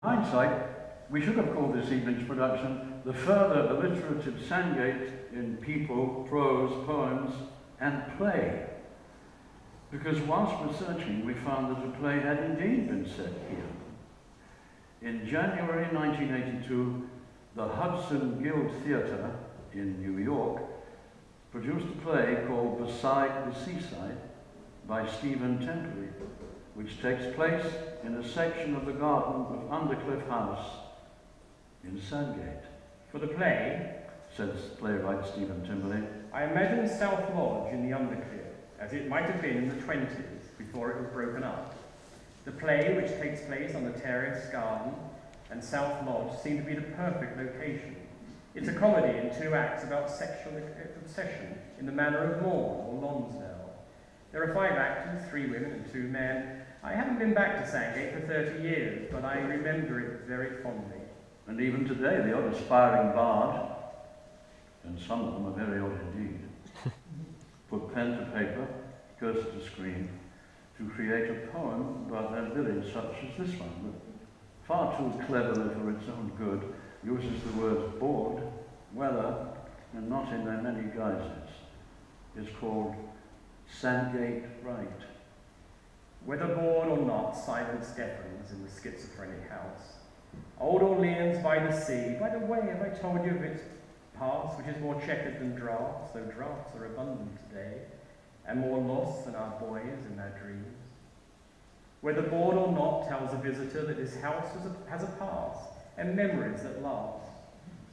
hindsight, we should have called this evening's production The Further Alliterative Sandgate in People, Prose, Poems and Play. Because whilst researching, we found that a play had indeed been set here. In January 1982, the Hudson Guild Theatre in New York produced a play called Beside the Seaside by Stephen Templey, which takes place in a section of the garden of Undercliff House in Sandgate. For the play, says playwright Stephen Templey, I imagine South Lodge in the Undercliff, as it might have been in the 20s before it was broken up. The play, which takes place on the terrace garden and South Lodge, seemed to be the perfect location. It's a comedy in 2 acts about sexual obsession in the manner of Maud or Lonsdale. There are 5 actors, 3 women and 2 men. I haven't been back to Sandgate for 30 years, but I remember it very fondly. And even today, the odd aspiring bard, and some of them are very odd indeed, put pen to paper, cursor to screen, to create a poem about their village such as this one, that far too cleverly for its own good uses the words board, weather, and not in their many guises. It's called Sandgate Right. Whether bored or not, silence deafens in the schizophrenic house. Old Orleans by the sea. By the way, have I told you of its past, which is more checkered than drafts, though drafts are abundant today, and more lost than our boys and their dreams? Whether bored or not tells a visitor that this house has a past and memories that last.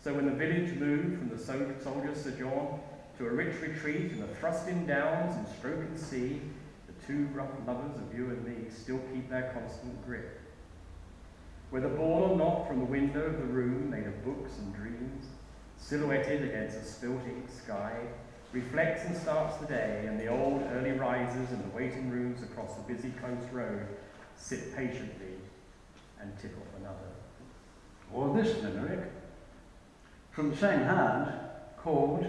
So when the village moved from the soldier's sojourn to a rich retreat in the thrusting downs and stroking sea, the 2 rough lovers of you and me still keep their constant grip. Whether bored or not, from the window of the room made of books and dreams, silhouetted against a spilt ink sky, reflects and starts the day, and the old early risers in the waiting rooms across the busy coast road sit patiently and tip off another. Or this limerick, from the same hand, called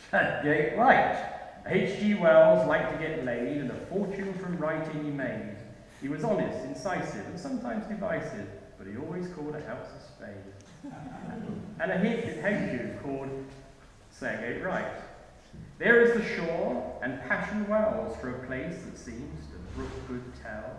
Sandgate Right. H.G. Wells liked to get laid, and a fortune from writing he made. He was honest, incisive, and sometimes divisive, but he always called a house a spade. And a haiku called Sandgate Right. There is the shore, and passion wells for a place that seems to brook good tell.